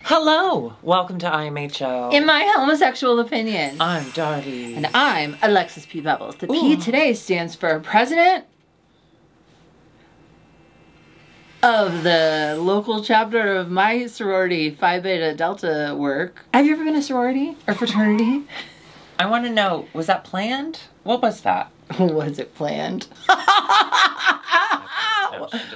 Hello! Welcome to IMHO. In my homosexual opinion. I'm Darby. And I'm Alexis P. Bubbles. The P today stands for President of the local chapter of my sorority, Phi Beta Delta work. Have you ever been a sorority or fraternity? I want to know, was that planned? What was that? Was it planned?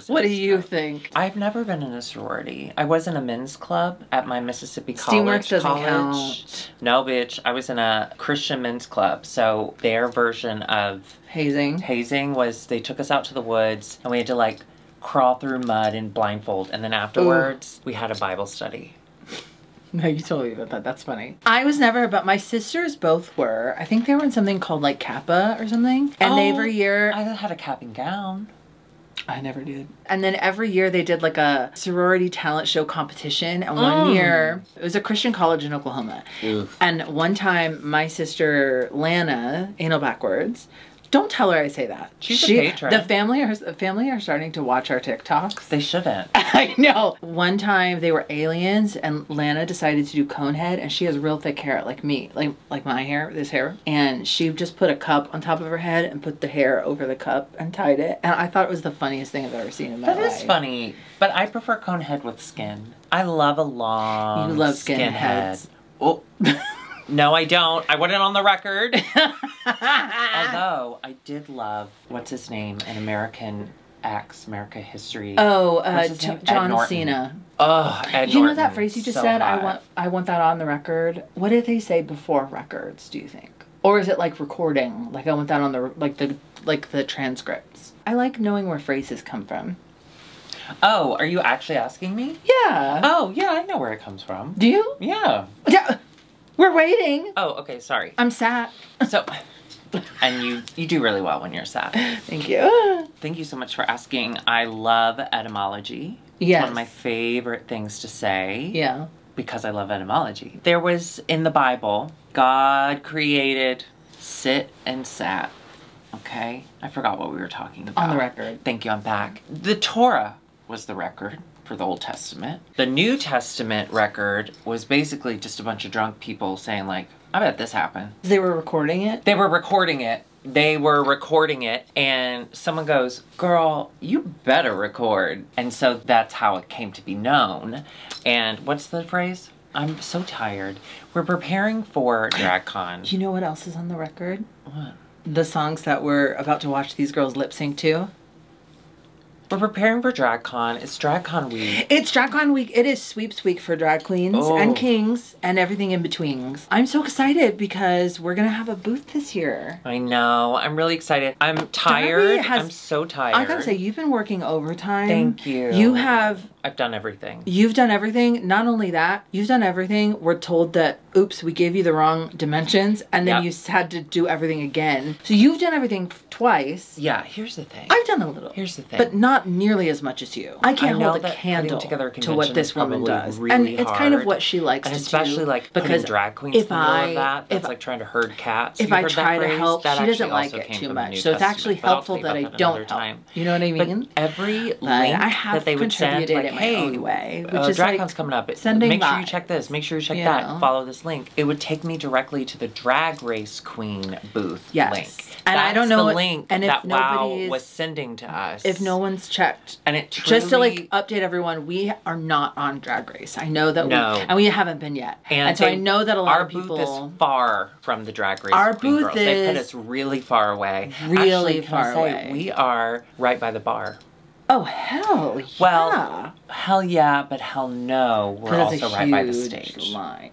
What do you think? I've never been in a sorority. I was in a men's club at my Mississippi Steamworks doesn't count. No, bitch. I was in a Christian men's club. So their version of hazing was they took us out to the woods and we had to like crawl through mud and blindfold. And then afterwards, we had a Bible study. No, you told me about that. That's funny. I was never, but my sisters both were. I think they were in something called like Kappa or something. And every year... I had a cap and gown. I never did. And then every year they did like a sorority talent show competition. And one year, it was a Christian college in Oklahoma. Oof. And one time my sister Lana, anal backwards, don't tell her I say that. She's a patron. The family are starting to watch our TikToks. They shouldn't. I know. One time they were aliens and Lana decided to do cone head and she has real thick hair like me, like my hair, this hair. And she just put a cup on top of her head and put the hair over the cup and tied it. And I thought it was the funniest thing I've ever seen in my life. That is funny, but I prefer cone head with skin. I love a long You love skin heads. Oh. No, I don't. I want it on the record. Although, I did love, what's his name, in American History. Oh, John Cena. Oh, Ed You know Norton. that phrase you just So said? hot. I want that on the record. What did they say before records, do you think? Or is it like recording? Like I want that on the transcripts. I like knowing where phrases come from. Oh, are you actually asking me? Yeah. Oh, yeah, I know where it comes from. Do you? Yeah. Yeah. We're waiting. Oh, okay, sorry. I'm sad. So, and you do really well when you're sad. Thank you. Thank you so much for asking. I love etymology. Yes. It's one of my favorite things to say. Yeah. Because I love etymology. There was, in the Bible, God created sit and sat. Okay? I forgot what we were talking about. On the record. Thank you, I'm back. The Torah was the record for the Old Testament. The New Testament record was basically just a bunch of drunk people saying like, I bet this happened. They were recording it? They were recording it. And someone goes, girl, you better record. And so that's how it came to be known. And what's the phrase? I'm so tired. We're preparing for DragCon. You know what else is on the record? What? The songs that we're about to watch these girls lip sync to. We're preparing for DragCon. It's DragCon week. It's DragCon week. It is sweeps week for drag queens and kings and everything in betweens. I'm so excited because we're going to have a booth this year. I know. I'm really excited. I'm tired. I'm so tired. I gotta say, you've been working overtime. Thank you. I've done everything. You've done everything. Not only that, you've done everything. We're told that, oops, we gave you the wrong dimensions, and then you had to do everything again. So you've done everything twice. Yeah, here's the thing. I've done a little. Here's the thing. But not nearly as much as you. I can't hold a candle to what this woman does. Really and it's hard. kind of what she likes to do. Especially like because drag queens through all of that. That's like trying to herd cats. If I try to help, she doesn't like it too much. So it's actually helpful that I don't help. You know what I mean? But every link that they would send, like, hey, DragCon's coming up. Make sure you check this. Make sure you check that. Follow this link. It would take me directly to the Drag Race Queen booth link. And I don't know the link that WoW was sending to us. If no one's checked. And it truly... Just to like update everyone, we are not on Drag Race. I know that we haven't been yet. And so I know that a lot of people... Our booth is far from the Drag Race Our Queen booth girls. is... They put us really far away. Really far away. We are right by the bar. Oh, hell yeah. Well, hell yeah, but hell no. We're also right by the stage. Line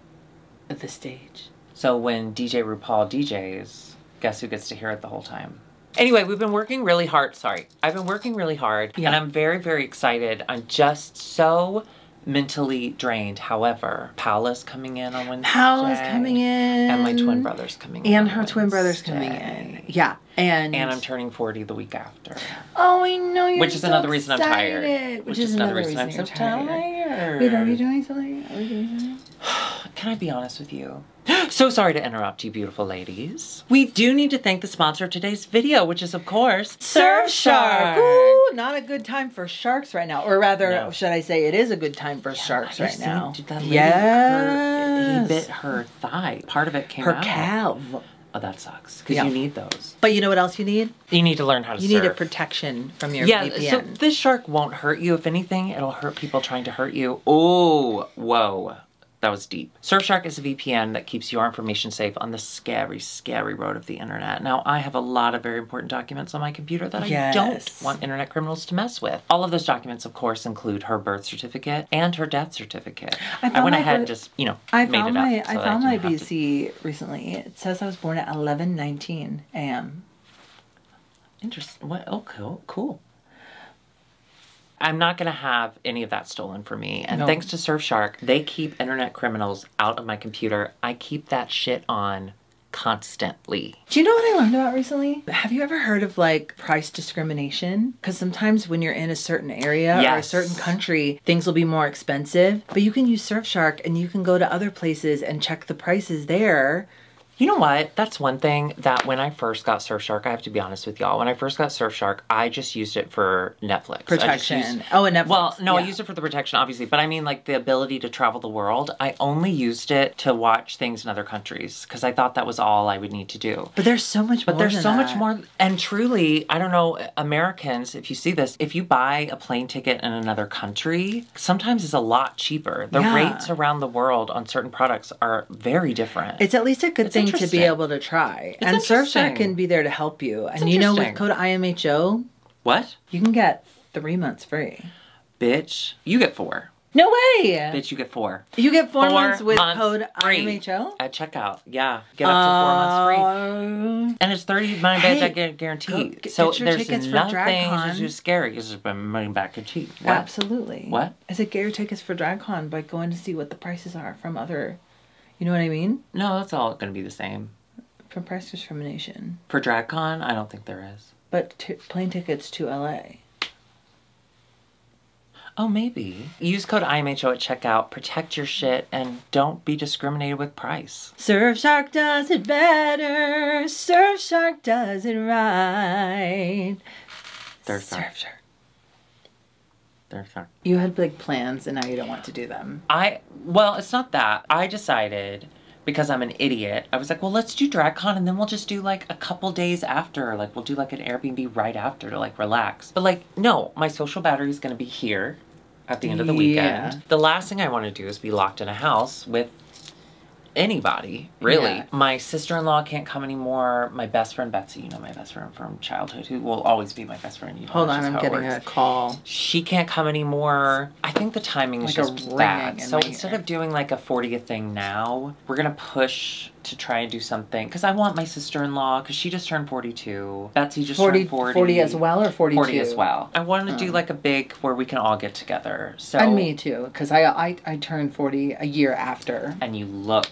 at the stage. So when DJ RuPaul DJs, guess who gets to hear it the whole time? Anyway, we've been working really hard. Sorry. I've been working really hard, and I'm very, very excited. I'm just so mentally drained. However, Paola's coming in on Wednesday. Paola's coming in. And my twin brother's coming in. And her twin brother's coming in. Yeah. And I'm turning 40 the week after. Oh, I know you're Which is so another reason excited. I'm tired. Which is another reason I'm so tired. Wait, are we doing something? Can I be honest with you? So sorry to interrupt you, beautiful ladies. We do need to thank the sponsor of today's video, which is, of course, Surfshark. Ooh, not a good time for sharks right now. Or rather, should I say it is a good time for sharks right now. He bit her thigh. Part of it came out. Her calf. Oh, that sucks. Because you need those. But you know what else you need? You need to learn how to surf. You need a protection from your VPN. So this shark won't hurt you. If anything, it'll hurt people trying to hurt you. Oh, whoa. That was deep. Surfshark is a VPN that keeps your information safe on the scary, scary road of the internet. Now, I have a lot of very important documents on my computer that I don't want internet criminals to mess with. All of those documents, of course, include her birth certificate and her death certificate. I went ahead and just, made it up. I found my BC recently. It says I was born at 11:19 a.m. Interesting. What? Oh, cool. I'm not going to have any of that stolen from me. And thanks to Surfshark, they keep internet criminals out of my computer. I keep that shit on constantly. Do you know what I learned about recently? Have you ever heard of like price discrimination? Because sometimes when you're in a certain area or a certain country, things will be more expensive. But you can use Surfshark and you can go to other places and check the prices there. You know what? That's one thing that when I first got Surfshark, I have to be honest with y'all. When I first got Surfshark, I just used it for Netflix. Protection. And Netflix. Well, no, I used it for the protection, obviously. But I mean, like, the ability to travel the world. I only used it to watch things in other countries. Because I thought that was all I would need to do. But there's so much more much more. And truly, I don't know, Americans, if you see this, if you buy a plane ticket in another country, sometimes it's a lot cheaper. The rates around the world on certain products are very different. It's at least a good thing to be able to try. And Surfshark can be there to help you. And you know, with code IMHO, what? You can get 3 months free. Bitch, you get 4. No way! Bitch, you get 4. You get 4 months with code IMHO? At checkout, yeah. Get up to 4 months free. And it's 39 days, I guarantee. So there's nothing too scary. It's just been money back to cheap. Absolutely. What? I said get your tickets for DragCon by going to see what the prices are from other... You know what I mean? No, that's all going to be the same. For price discrimination. For DragCon, I don't think there is. But plane tickets to LA. Oh, maybe. Use code IMHO at checkout, protect your shit, and don't be discriminated with price. Surfshark does it better. Surfshark does it right. Surfshark. You had big plans and now you don't want to do them. Well, it's not that. I decided, because I'm an idiot, I was like, well, let's do DragCon and then we'll just do like a couple days after. Like, we'll do like an Airbnb right after to like relax. But like, no, my social battery is going to be here at the end of the weekend. The last thing I want to do is be locked in a house with anybody, really. Yeah. My sister-in-law can't come anymore. My best friend, Betsy, you know, my best friend from childhood, who will always be my best friend. You know, hold on, I'm getting a call. She can't come anymore. I think the timing is just bad. So instead of doing like a 40th thing now, we're going to push to try and do something. Because I want my sister-in-law, because she just turned 42. Betsy just turned 40. 40 as well or 42? 40 as well. I want to do like a big where we can all get together. So. And me too, because I turned 40 a year after. And you look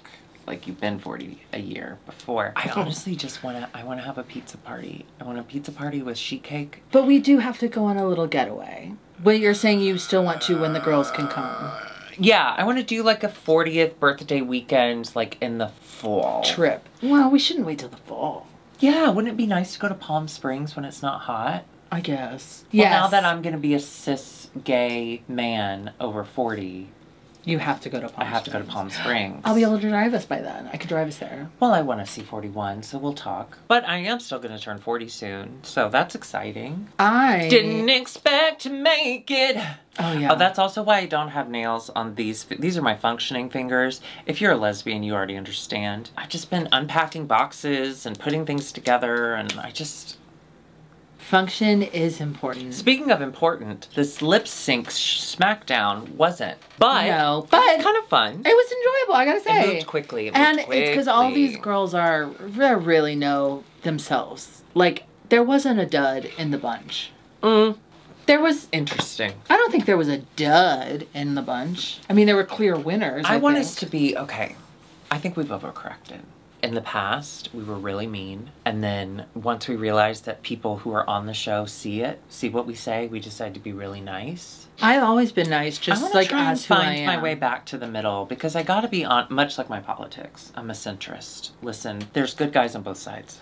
like you've been 40 a year before. I honestly just want to have a pizza party. I want a pizza party with sheet cake. But we do have to go on a little getaway. But you're saying you still want to when the girls can come. Yeah, I want to do like a 40th birthday weekend like in the fall. Trip. Well, we shouldn't wait till the fall. Yeah, wouldn't it be nice to go to Palm Springs when it's not hot? I guess. Well, now that I'm going to be a cis gay man over 40... You have to go to Palm Springs. I have to go to Palm Springs. I'll be able to drive us by then. I could drive us there. Well, I want to see 41, so we'll talk. But I am still going to turn 40 soon, so that's exciting. I didn't expect to make it. Oh, yeah. Oh, that's also why I don't have nails on these. These are my functioning fingers. If you're a lesbian, you already understand. I've just been unpacking boxes and putting things together, and I just... Function is important. Speaking of important, this lip sync smackdown wasn't. But, no, but it was kind of fun. It was enjoyable, I gotta say. It moved quickly. It's because all these girls really know themselves. Like, there wasn't a dud in the bunch. There was... Interesting. I don't think there was a dud in the bunch. I mean, there were clear winners, I want us to be... Okay. I think we've overcorrected. in the past, we were really mean. And then once we realized that people who are on the show see what we say, we decided to be really nice. I've always been nice, just like as who I am. I want to find my way back to the middle because I got to be on, much like my politics. I'm a centrist. Listen, there's good guys on both sides.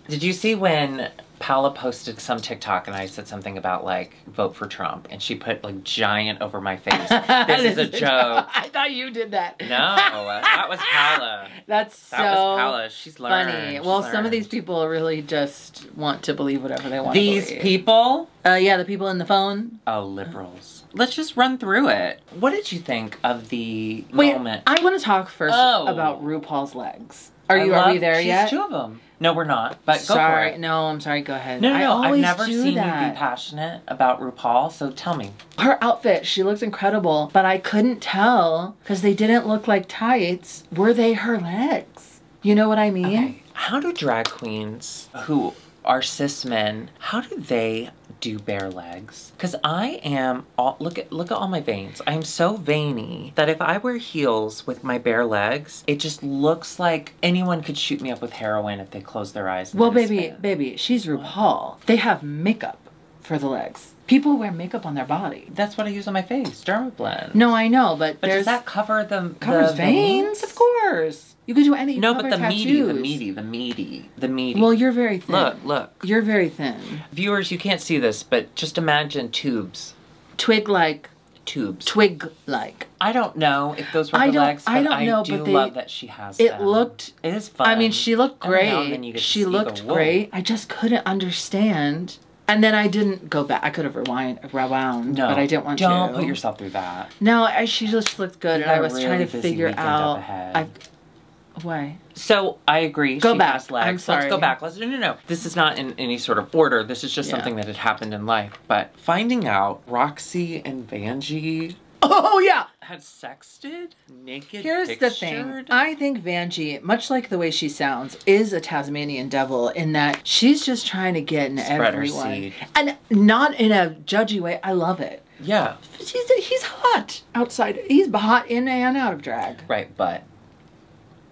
Did you see when Paula posted some TikTok and I said something about like vote for Trump and she put like giant over my face? This is a joke. I thought you did that. No, that was Paula. That was Paula. She's learned. Funny. Well, some of these people really just want to believe whatever they want These to believe. People? Yeah, the people in the phone. Oh, liberals. Let's just run through it. What did you think of the moment? I want to talk first about RuPaul's legs. Are we there yet? She's 2 of them. No, we're not. But go for it. No, I'm sorry. Go ahead. No, I've never seen you be passionate about RuPaul, so tell me. Her outfit, she looks incredible, but I couldn't tell because they didn't look like tights. Were they her legs? You know what I mean? Okay. How do drag queens who are cis men, how do they do bare legs? Because I am look at all my veins. I'm so veiny that if I wear heels with my bare legs, it just looks like anyone could shoot me up with heroin if they close their eyes. Well, baby, she's RuPaul. They have makeup for the legs. People wear makeup on their body. That's what I use on my face, Derma Blend. No, I know, but does that cover the veins? Of course. You can do anything. No, but the meaty. Well, you're very thin. Look. You're very thin. Viewers, you can't see this, but just imagine tubes. Twig-like. Tubes. Twig-like. I don't know if those were her legs, but I do love that she has them. It is fun. I mean, she looked great. She looked great. I just couldn't understand. And then I didn't go back. I could have rewound, no, but I didn't want to. Don't put yourself through that. No, she just looked good, and I was trying to figure out. Why? So I agree. Go back. Has legs. I'm sorry. Let's go back. No. This is not in any sort of order. This is just something that had happened in life. But finding out Roxy and Vanjie. Oh yeah. Had sexted, naked. Here's the thing. I think Vanjie, much like the way she sounds, is a Tasmanian devil in that she's just trying to get in everyone. Her seed. And not in a judgy way. I love it. Yeah. He's hot outside. He's hot in and out of drag. Right, but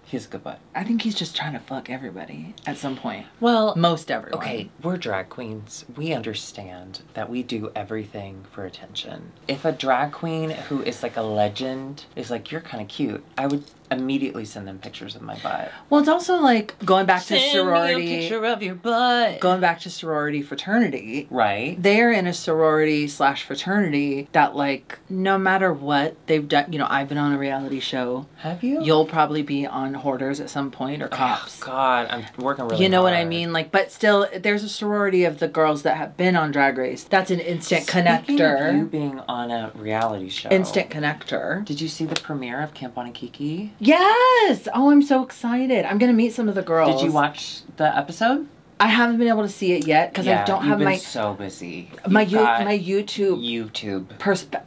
he's a good butt. I think he's just trying to fuck everybody at some point. Well, most everyone. Okay, we're drag queens. We understand that we do everything for attention. If a drag queen who is like a legend is like, you're kind of cute, I would immediately send them pictures of my butt. Well, it's also like going back to sorority. Send me a picture of your butt. Going back to sorority fraternity. Right. They're in a sorority / fraternity that like, no matter what they've done, I've been on a reality show. Have you? You'll probably be on Hoarders at some point or Cops. Oh, God, I'm working really hard. You know what I mean? Like, but still, there's a sorority of the girls that have been on Drag Race. That's an instant connector. Speaking of you being on a reality show. Instant connector. Did you see the premiere of Camp on Kiki? Yes! Oh, I'm so excited. I'm going to meet some of the girls. Did you watch the episode? I haven't been able to see it yet because I don't have my. So busy. My YouTube.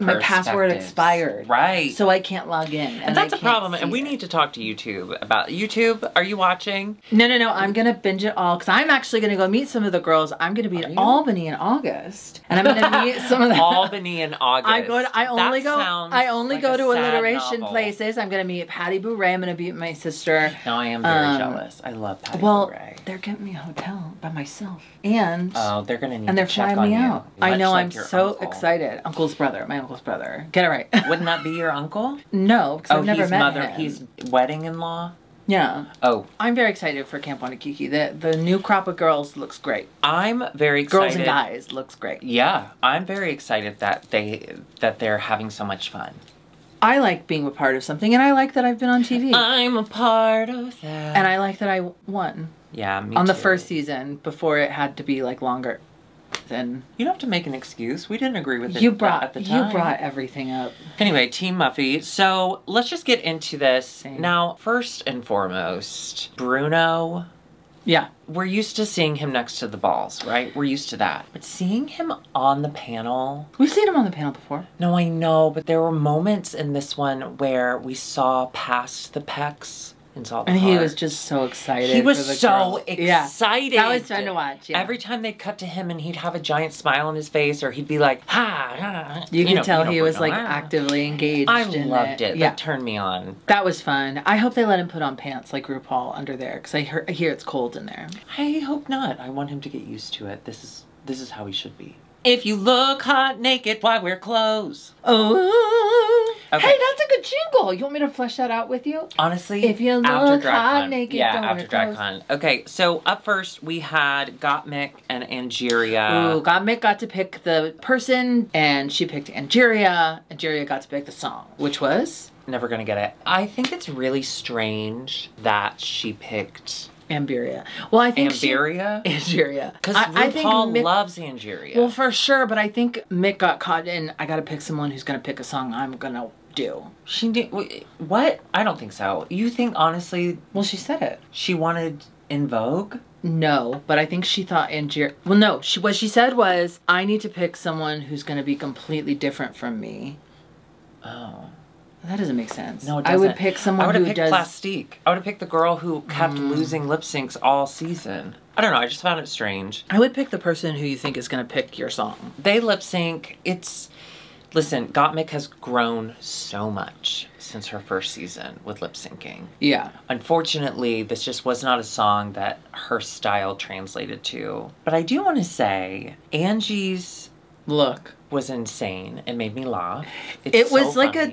My password expired. Right. So I can't log in. And that's a problem. And we need to talk to YouTube about YouTube. Are you watching? No. I'm gonna binge it all because I'm actually gonna go meet some of the girls. I'm gonna be in Albany in August, and I'm gonna meet some of them. Albany in August. I only go to alliteration places. I'm gonna meet Patty Bouret. I'm gonna meet my sister. No, I am very jealous. I love Patty Bouret. They're getting me a hotel by myself, and they're gonna need and they're to check flying me on you, out. I know. like I'm so excited. My uncle's brother. Get it right. Wouldn't that be your uncle? No, because I've never met him. He's wedding-in-law. Yeah. Oh. I'm very excited for Camp on Kiki. The new crop of girls looks great. I'm very excited. Girls and guys looks great. Yeah, I'm very excited that they're having so much fun. I like being a part of something, and I like that I've been on TV. I'm a part of that. And I like that I won. Yeah, me on too. the first season before it had to be like longer than. You don't have to make an excuse. We didn't agree with it at the time. You brought everything up. Anyway, Team Muffy. So let's just get into this. Same. Now, first and foremost, Bruno. Yeah. We're used to seeing him next to the balls, right? We're used to that. But seeing him on the panel... We've seen him on the panel before. No, I know, but there were moments in this one where we saw past the pecs. in Salt And and he Heart. was just so excited. He was for the so girl. excited. Yeah. That was fun to watch. Yeah. Every time they'd cut to him and he'd have a giant smile on his face, or he'd be like, ha. You could tell know, he was like ah. actively engaged. I in loved it. Yeah. That turned me on. That was fun. I hope they let him put on pants like RuPaul under there, because I hear it's cold in there. I hope not. I want him to get used to it. This is how he should be. If you look hot naked, why wear clothes? Oh. Okay. Hey, that's a good jingle. You want me to flesh that out with you? Honestly, If you after look hot DragCon. naked, yeah, don't after wear DragCon. Okay, so up first we had Gottmik and Angeria. Ooh, Gottmik got to pick the person, and she picked Angeria. Angeria got to pick the song, which was Never gonna get it. I think it's really strange that she picked Amberia. Well, I think Amberia. Angeria. Because I think RuPaul Mick, loves Angeria. well, for sure, but I think Mick got caught in, I gotta pick someone who's gonna pick a song I'm gonna do. She did. What? I don't think so. You think, honestly, Well, she said it. she wanted In Vogue? No, but I think she thought Angeria... Well, no, what she said was, I need to pick someone who's gonna be completely different from me. Oh. That doesn't make sense. No, it doesn't. I would pick someone I would who have picked does... Plastique. I would have picked the girl who kept losing lip syncs all season. I don't know. I just found it strange. I would pick the person who you think is gonna pick your song. They lip sync. Listen, Gottmik has grown so much since her first season with lip syncing. Yeah. Unfortunately, this just was not a song that her style translated to. But I do want to say, Angie's Look. was insane. It made me laugh. It was like a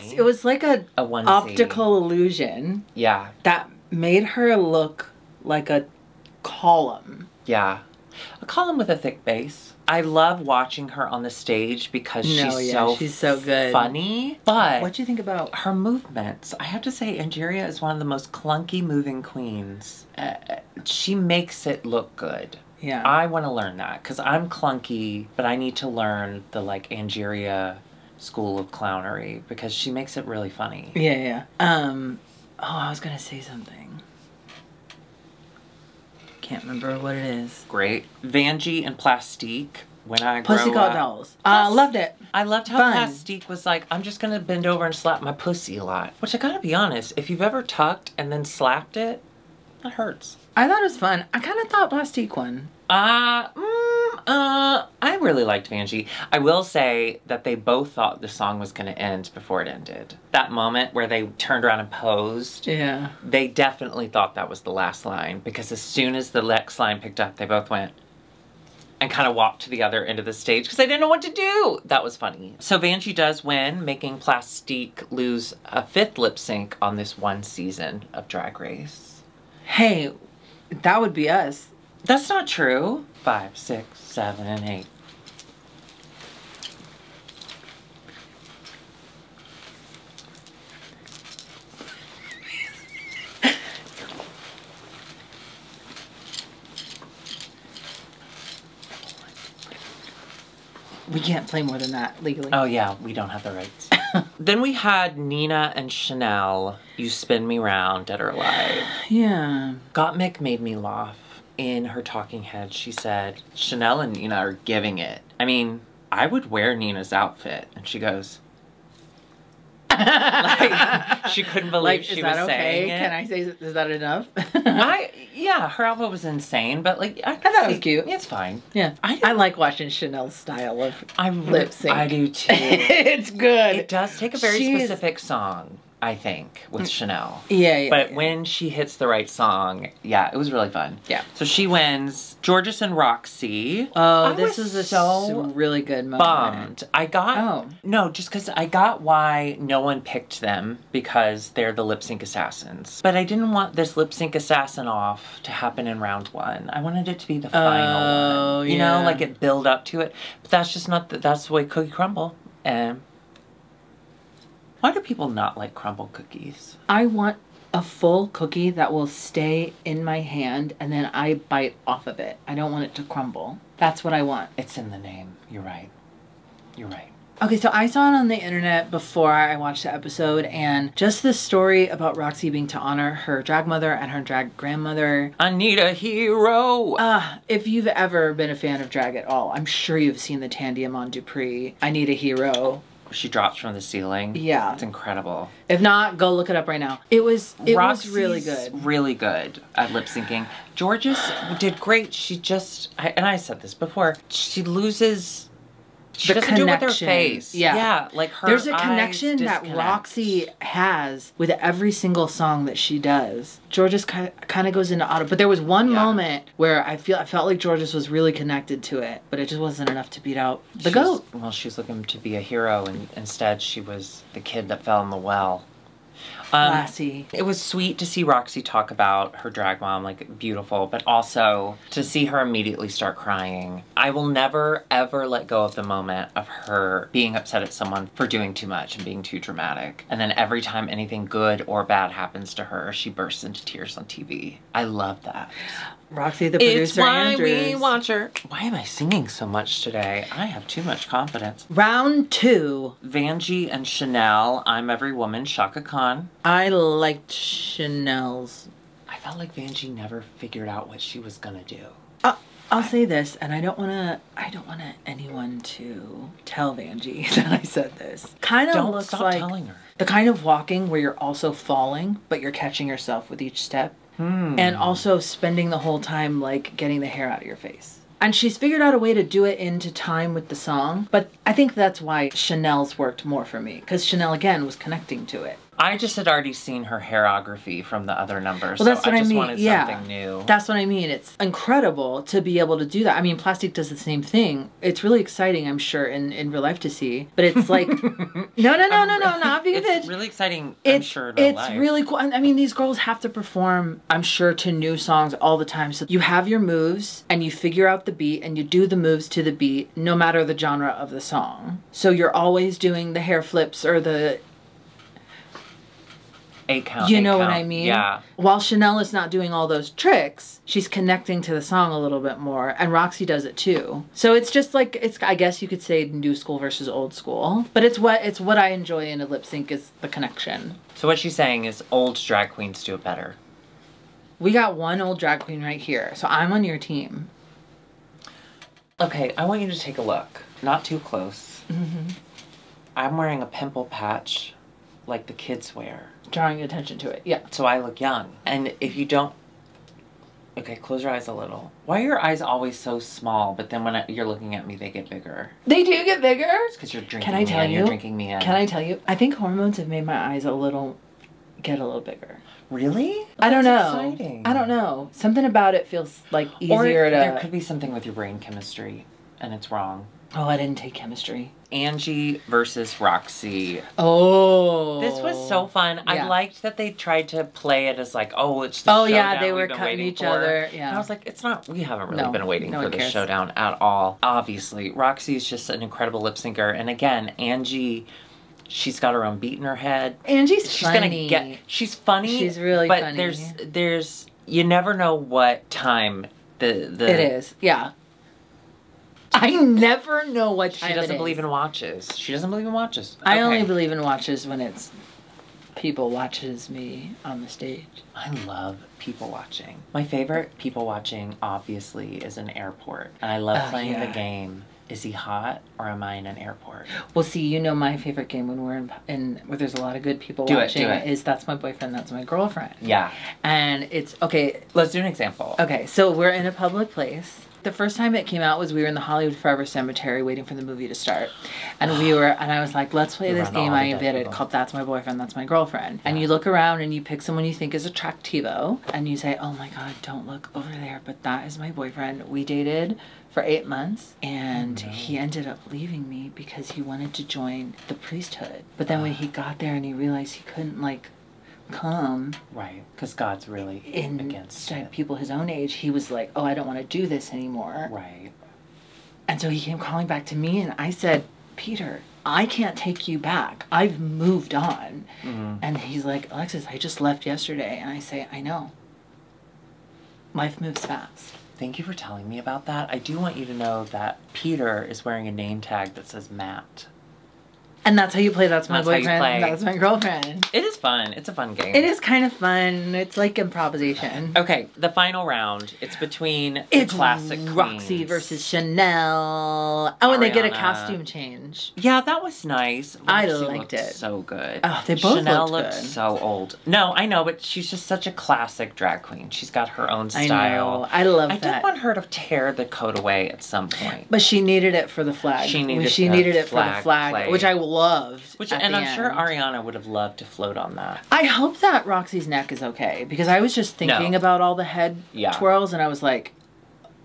onesie. optical illusion. Yeah. That made her look like a column. Yeah. A column with a thick base. I love watching her on the stage because she's so good. funny. But What'd you think about her movements? I have to say, Angeria is one of the most clunky moving queens. She makes it look good. Yeah. I want to learn that because I'm clunky, but I need to learn the like Angeria school of clownery because she makes it really funny. Yeah. I was gonna say something. Can't remember what it is. Great. Vanjie and Plastique. When I grow Pussycat up. Dolls. Loved it. I loved how Fun. Plastique was like, I'm just gonna bend over and slap my pussy a lot. Which I gotta be honest, if you've ever tucked and then slapped it, that hurts. I thought it was fun. I kind of thought Plastique won. I really liked Vanjie. I will say that they both thought the song was gonna end before it ended. That moment where they turned around and posed. Yeah. They definitely thought that was the last line because as soon as the next line picked up, they both went and kind of walked to the other end of the stage because they didn't know what to do. That was funny. So Vanjie does win, making Plastique lose a 5th lip sync on this one season of Drag Race. Hey, that would be us. That's not true. 5, 6, 7, and 8. We can't play more than that legally. Oh yeah, we don't have the rights. Then we had Nina and Chanel, You Spin Me Round, Dead or Alive. Yeah. Gottmik made me laugh. In her talking head, she said, Chanel and Nina are giving it. I mean, I would wear Nina's outfit. And she goes, like, she couldn't believe she was saying it. Can I say, is that enough? Yeah, her outfit was insane, but like, I thought it was cute. It's fine. Yeah. I like watching Chanel's style of lip sync. I do too. It's good. It does take a very specific song, I think, with Chanel. Yeah. But when she hits the right song, yeah, it was really fun. Yeah. So she wins. Georges and Roxy. Oh, this is a really good moment. Bummed. No, just because I got why no one picked them because they're the lip sync assassins. But I didn't want this lip sync assassin off to happen in round 1. I wanted it to be the final one. You know, like it build up to it. But that's just not, that's the way cookie crumble. And why do people not like crumble cookies? I want a full cookie that will stay in my hand and then I bite off of it. I don't want it to crumble. That's what I want. It's in the name. You're right. You're right. Okay, so I saw it on the internet before I watched the episode, and just the story about Roxy being to honor her drag mother and her drag grandmother. I need a hero. If you've ever been a fan of drag at all, I'm sure you've seen the Tandy Amon Dupree I Need a Hero she drops from the ceiling. Yeah. It's incredible. If not, go look it up right now. It was really Roxy's good. Really good at lip syncing. George's did great. She just, and I said this before, she loses... She doesn't do it with her face. Yeah, like her There's a eyes connection that disconnect. Roxy has with every single song that she does. George's kind of goes into auto, but there was one moment where I felt like George's was really connected to it, but it just wasn't enough to beat out the GOAT. Well, she was looking to be a hero, and instead she was the kid that fell in the well. Classy. It was sweet to see Roxy talk about her drag mom, like, beautiful, but also to see her immediately start crying. I will never, ever let go of the moment of her being upset at someone for doing too much and being too dramatic. And then every time anything good or bad happens to her, she bursts into tears on TV. I love that. Roxy, the producer, it's why Andrews. we watch her. Why am I singing so much today? I have too much confidence. Round 2. Vanjie and Chanel, I'm Every Woman, Shaka Khan. I liked Chanel's. I felt like Vanjie never figured out what she was gonna do. I'll say this, and I don't want anyone to tell Vanjie that I said this. Kind of looks stop like telling her. the kind of walking where you're also falling, but you're catching yourself with each step. And also spending the whole time, like, getting the hair out of your face. And she's figured out a way to do it into time with the song. But I think that's why Chanel's worked more for me. Because Chanel, again, was connecting to it. I just had already seen her hairography from the other numbers, Well, that's so what I just mean. wanted something new. That's what I mean. It's incredible to be able to do that. I mean, Plastic does the same thing. It's really exciting, I'm sure, in real life to see. But it's like, no, not because it's really exciting, I'm sure, in real life. It's really cool. I mean, these girls have to perform, I'm sure, to new songs all the time. So you have your moves, and you figure out the beat, and you do the moves to the beat, no matter the genre of the song. So you're always doing the hair flips or the... 8 count. You know what I mean? Yeah. While Chanel is not doing all those tricks, she's connecting to the song a little bit more, and Roxy does it too. So it's just like, I guess you could say new school versus old school, but it's what I enjoy in a lip sync is the connection. So what she's saying is old drag queens do it better. We got one old drag queen right here, so I'm on your team. Okay, I want you to take a look. Not too close. I'm wearing a pimple patch like the kids wear. Drawing attention to it, yeah. So I look young. And if you don't... Okay, close your eyes a little. Why are your eyes always so small, but then when you're looking at me, they get bigger? They do get bigger? It's because you're drinking me in. You're drinking me in. Can I tell you? I think hormones have made my eyes get a little bigger. Really? I don't know. Exciting. I don't know. Something about it feels like easier or to... there could be something with your brain chemistry, and it's wrong. Oh, I didn't take chemistry. Angie versus Roxy. Oh. This was so fun. Yeah. I liked that they tried to play it as like, oh, it's the showdown yeah, they were we've been cutting waiting each for. other. Yeah. And I was like, it's not, we haven't really been waiting no for one this cares. showdown at all. Obviously, Roxy is just an incredible lip syncer. And again, Angie, she's got her own beat in her head. Angie's funny. She's funny. She's really but funny. But there's, you never know what time it is. Yeah. I never know what time She doesn't it believe is. in watches. She doesn't believe in watches. I Okay. only believe in watches when it's people watches me on the stage. I love people watching. My favorite people watching, obviously, is an airport. And I love playing the game. Is he hot or am I in an airport? Well, see, you know my favorite game when we're in where there's a lot of good people Do watching it. is That's My Boyfriend, That's My Girlfriend. Yeah. And it's, okay. Let's do an example. Okay, so we're in a public place. The first time it came out was we were in the Hollywood Forever Cemetery waiting for the movie to start. And I was like, let's play this game I invented called That's My Boyfriend, That's My Girlfriend. Yeah. And you look around and you pick someone you think is attractivo and you say, oh my God, don't look over there, but that is my boyfriend. We dated for 8 months and he ended up leaving me because he wanted to join the priesthood. But then when he got there and he realized he couldn't come right, because God's really against it. People his own age, he was like, oh, I don't want to do this anymore. Right. And so he came calling back to me and I said, Peter, I can't take you back. I've moved on. And he's like, Alexis, I just left yesterday. And I say, I know. Life moves fast. Thank you for telling me about that. I do want you to know that Peter is wearing a name tag that says Matt. And that's how you play That's My That's how you Boyfriend, play. That's My Girlfriend. It is fun. It's a fun game. It is kind of fun. It's like improvisation. Okay, the final round. It's between the classic Roxy queens. versus Chanel. Oh, and they get a Ariana. costume change. Yeah, that was nice. I Roxy liked looked it. so good. Oh, they both Chanel looked looked good. so old. No, I know, but she's just such a classic drag queen. She's got her own I style. know. I love I that. did want her to tear the coat away at some point. But she needed it for the flag. She needed it for the flag flag, play. which I loved. And I'm sure Ariana would have loved to float on that. I hope that Roxy's neck is okay, because I was just thinking about all the head twirls, and I was like,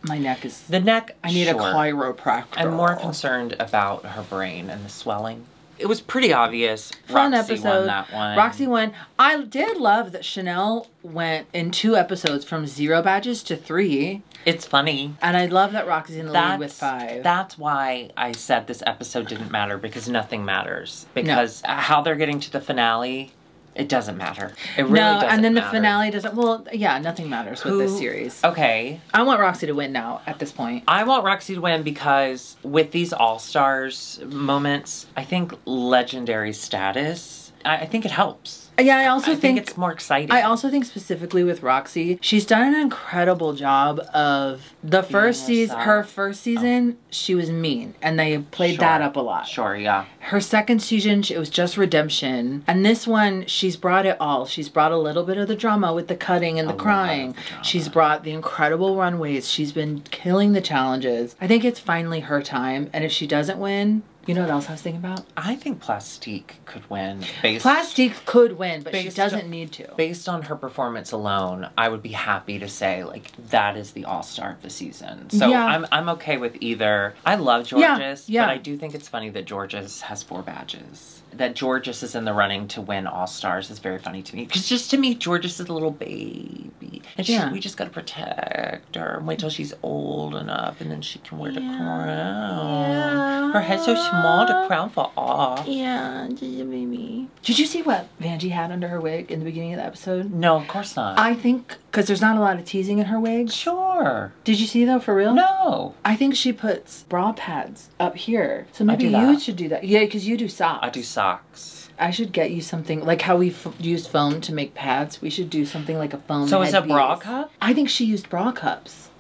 my neck is... The neck, I need a sure. chiropractor. I'm more concerned about her brain and the swelling. It was pretty obvious. Fun Roxy episode. won that one. Roxy won. I did love that Chanel went in 2 episodes from 0 badges to 3. It's funny. And I love that Roxy's in the lead with 5. That's why I said this episode didn't matter, because nothing matters. Because how they're getting to the finale, it doesn't matter. It really doesn't and then the matter. finale doesn't... Well, yeah, nothing matters with this series. Okay. I want Roxy to win now, at this point. I want Roxy to win because with these All-Stars moments, I think legendary status, I think it helps. Yeah, I also think it's more exciting. I also think specifically with Roxy, she's done an incredible job of the first season. Her first season, she was mean, and they played that up a lot. Sure, yeah. Her second season, it was just redemption, and this one, she's brought it all. She's brought a little bit of the drama with the cutting and the crying. She's brought the incredible runways. She's been killing the challenges. I think it's finally her time, and if she doesn't win. You know what else I was thinking about? I think Plastique could win. Plastique could win, but she doesn't on, need to. Based on her performance alone, I would be happy to say, like, that is the all-star of the season. So I'm okay with either. I love Georges, but I do think it's funny that Georges has 4 badges. That Georges is in the running to win All-Stars is very funny to me. Because just to me, Georges is a little baby. And we just got to protect her and wait till she's old enough, and then she can wear the crown. Her head's so small, the crown fall off. Yeah, baby. Did you see what Vanjie had under her wig in the beginning of the episode? No, of course not. I think, because there's not a lot of teasing in her wig. Sure. Did you see though, for real? No. I think she puts bra pads up here. So maybe you should do that. Yeah, because you do socks. I do socks. I should get you something, like how we use foam to make pads. We should do something like a foam So it's a headpiece. bra cup? I think she used bra cups.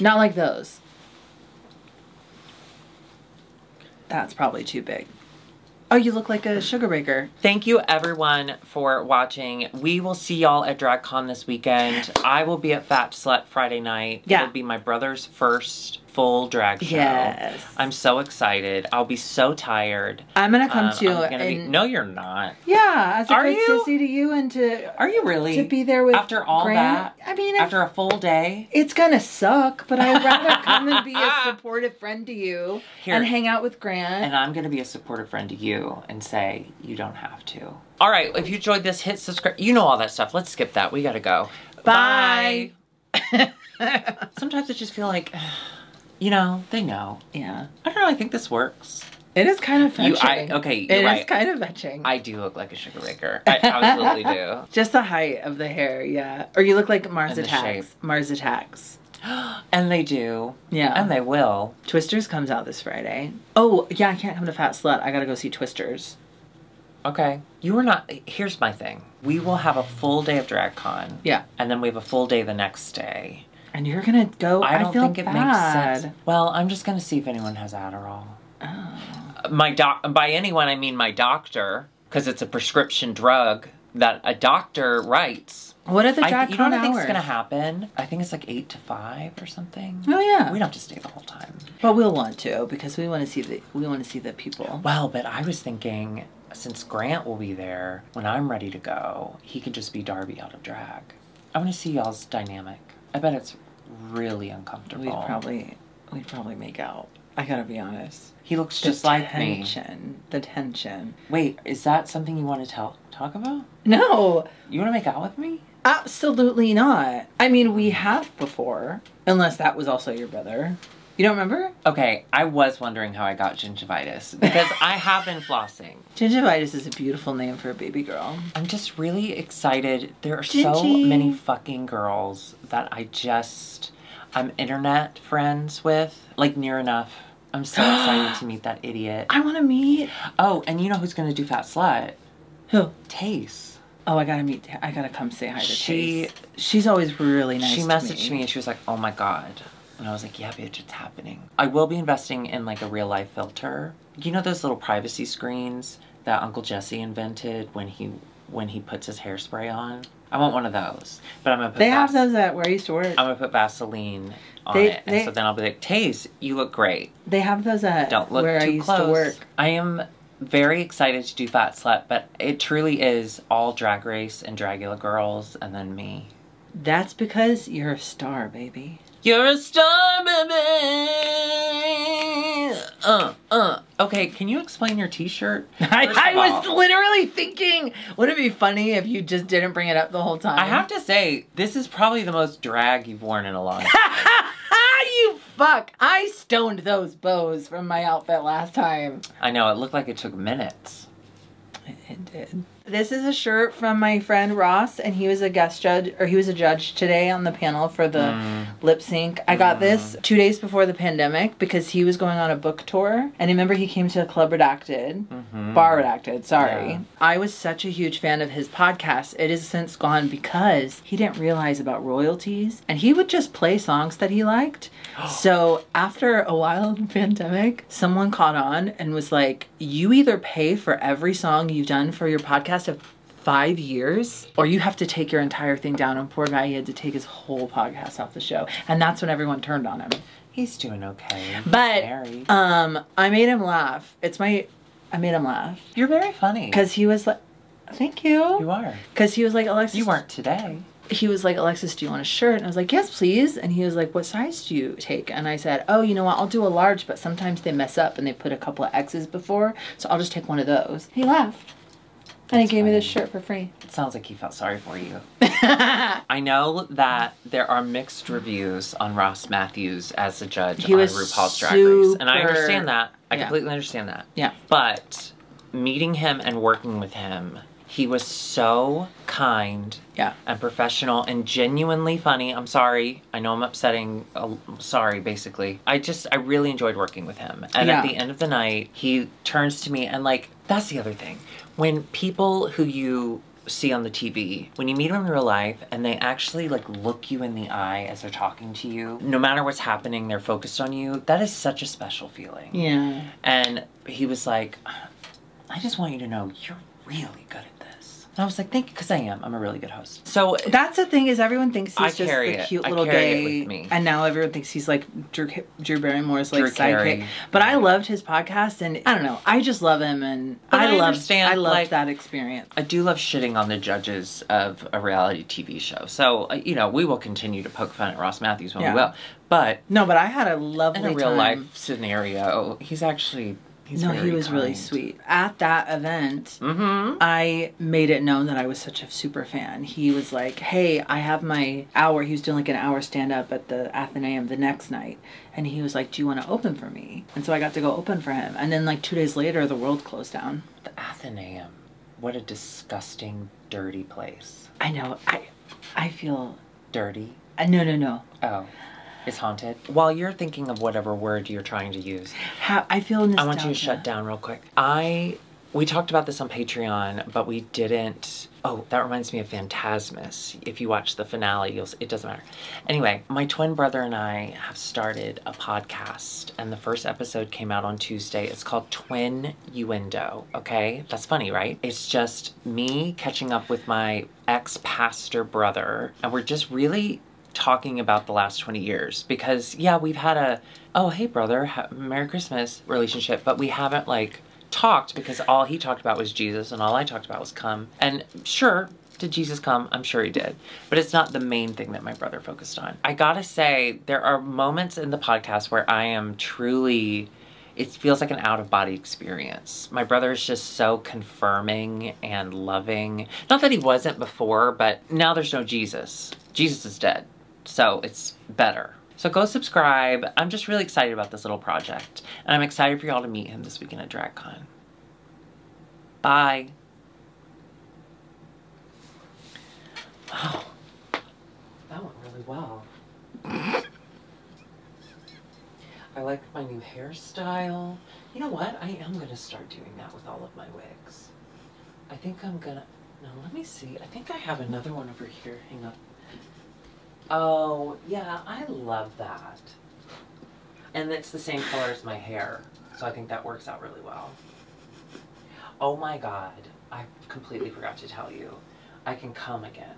Not like those. That's probably too big. Oh, you look like a sugar baker. Thank you, everyone, for watching. We will see y'all at DragCon this weekend. I will be at Fat Slut Friday night. Yeah. It'll be my brother's first full drag show. Yes. I'm so excited. I'll be so tired. I'm going to come to No, you're not. Yeah, as a Are great you? sissy to you and to... Are you really? To be there with After all Grant? that? I mean... After a full day? It's going to suck, but I'd rather come and be a supportive friend to you and hang out with Grant. And I'm going to be a supportive friend to you and say, you don't have to. All right, if you enjoyed this, hit subscribe. You know all that stuff. Let's skip that. We got to go. Bye. Sometimes I just feel like... You know, they know. Yeah. I don't know, I think this works. It is kind of fetching. You're It right. is kind of fetching. I do look like a sugar baker. I absolutely do. Just the height of the hair, yeah. Or you look like Mars And the shape. Attacks. Mars Attacks. And they do. Yeah. And they will. Twisters comes out this Friday. Oh, yeah, I can't come to Fat Slut. I gotta go see Twisters. Okay. You were not... Here's my thing. We will have a full day of DragCon. Yeah. And then we have a full day the next day. And you're gonna go... I don't feel think it bad. makes sense. Well, I'm just gonna see if anyone has Adderall. Oh. By anyone, I mean my doctor. Because it's a prescription drug that a doctor writes. What are the DragCon You know what I think is hours? gonna happen? I think it's like 8 to 5 or something. Oh, yeah. We don't have to stay the whole time. But we'll want to, because we want to see the people. Well, but I was thinking, since Grant will be there, when I'm ready to go, he could just be Darby out of drag. I want to see y'all's dynamic. I bet it's really uncomfortable. We'd probably make out. I gotta be honest. He looks just like me. The tension. Wait, is that something you want to talk about? No. You want to make out with me? Absolutely not. I mean, we have before. Unless that was also your brother. You don't remember? Okay, I was wondering how I got gingivitis. Because I have been flossing. Gingivitis is a beautiful name for a baby girl. I'm just really excited. There are so many fucking girls that I'm internet friends with. Like, near enough. I'm so excited to meet that idiot. I want to meet. Oh, and you know who's going to do Fat Slut? Who? Tace. Oh, I gotta come say hi to Tace. She's always really nice. She messaged me and she was like, "Oh my god," and I was like, "Yeah, bitch, it's happening." I will be investing in like a real life filter. You know those little privacy screens that Uncle Jesse invented when he puts his hairspray on? I want one of those, but I'm gonna put. They have those at where I used to work. I'm gonna put Vaseline on it, and so then I'll be like, "Tace, you look great." They have those at Don't look where too I used close. to work. I am very excited to do Fat Slut, but it truly is all Drag Race and Dragula girls, and then me. That's because you're a star, baby. You're a star, baby. Okay, can you explain your t-shirt? I was literally thinking, would it be funny if you just didn't bring it up the whole time? I have to say, this is probably the most drag you've worn in a long time. You fuck! I stoned those bows from my outfit last time. I know, it looked like it took minutes. It did. This is a shirt from my friend Ross, and he was a guest judge, or he was a judge today on the panel for the lip sync. I got this 2 days before the pandemic because he was going on a book tour. And remember, he came to a Club Redacted, Bar Redacted, sorry. Yeah. I was such a huge fan of his podcast. It has since gone because he didn't realize about royalties, and he would just play songs that he liked. So after a while in the pandemic, someone caught on and was like, you either pay for every song you've done for your podcast of 5 years, or you have to take your entire thing down. And poor guy, he had to take his whole podcast off the show. And that's when everyone turned on him. He's doing okay. But married. I made him laugh. I made him laugh. You're very funny. Because he was like, thank you. You are. Because he was like, Alexis. You weren't today. He was like, Alexis, do you want a shirt? And I was like, yes, please. And he was like, what size do you take? And I said, oh, you know what? I'll do a large, but sometimes they mess up and they put a couple of X's before. So I'll just take one of those. He laughed. And he gave me this shirt for free. It sounds like he felt sorry for you. I know that there are mixed reviews on Ross Matthews as a judge on RuPaul's Drag Race. And I understand that. I completely understand that. Yeah. But meeting him and working with him, he was so kind and professional and genuinely funny. I'm sorry. I know I'm upsetting. Sorry, basically. I really enjoyed working with him. And at the end of the night, he turns to me and like, that's the other thing. When people who you see on the TV, when you meet them in real life and they actually like look you in the eye as they're talking to you, no matter what's happening, they're focused on you. That is such a special feeling. Yeah. And he was like, I just want you to know you're really good at this. And I was like, thank you, because I am. I'm a really good host. So that's the thing is everyone thinks he's just the cute little gay. With me. And now everyone thinks he's like Drew Barrymore's like sidekick. But I loved his podcast and I don't know. I just love him and I loved like, that experience. I do love shitting on the judges of a reality TV show. So, you know, we will continue to poke fun at Ross Matthews when we will. But no, but I had a lovely in a real life scenario. He's actually he was really sweet. At that event, I made it known that I was such a super fan. He was like, hey, I have my hour. He was doing like an hour stand-up at the Athenaeum the next night. And he was like, do you want to open for me? And so I got to go open for him. And then like 2 days later, the world closed down. The Athenaeum. What a disgusting, dirty place. I know. I feel... Dirty? No. Oh. It's haunted. While you're thinking of whatever word you're trying to use, I feel nostalgia. I want you to shut down real quick. We talked about this on Patreon, but we didn't. Oh, that reminds me of Phantasmus. If you watch the finale, it doesn't matter. Anyway, my twin brother and I have started a podcast, and the first episode came out on Tuesday. It's called Twin Uendo, okay? That's funny, right? It's just me catching up with my ex-pastor brother, and we're just really talking about the last 20 years because we've had a oh hey brother Merry Christmas relationship, but we haven't like talked because all he talked about was Jesus and all I talked about was come. And sure, did Jesus come? I'm sure he did, but it's not the main thing that my brother focused on. I gotta say, there are moments in the podcast where I am truly, it feels like an out-of-body experience. My brother is just so confirming and loving. Not that he wasn't before, but now there's no Jesus. Jesus is dead. So it's better. So go subscribe. I'm just really excited about this little project. And I'm excited for y'all to meet him this weekend at DragCon. Bye. Oh, that went really well. I like my new hairstyle. You know what? I am gonna start doing that with all of my wigs. I think I'm gonna, no, let me see. I think I have another one over here. Hang on. Oh, yeah, I love that. And it's the same color as my hair, so I think that works out really well. Oh my God, I completely forgot to tell you. I can come again.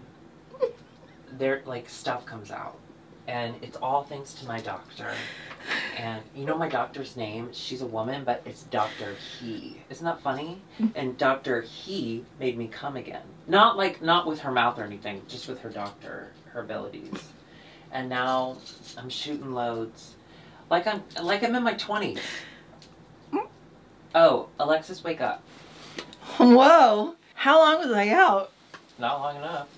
There, like, stuff comes out. And it's all thanks to my doctor. And you know my doctor's name? She's a woman, but it's Dr. He. Isn't that funny? And Dr. He made me come again. Not with her mouth or anything, just with her doctor, her abilities. And now I'm shooting loads. Like I'm in my 20s. Oh, Alexis, wake up. Whoa. How long was I out? Not long enough.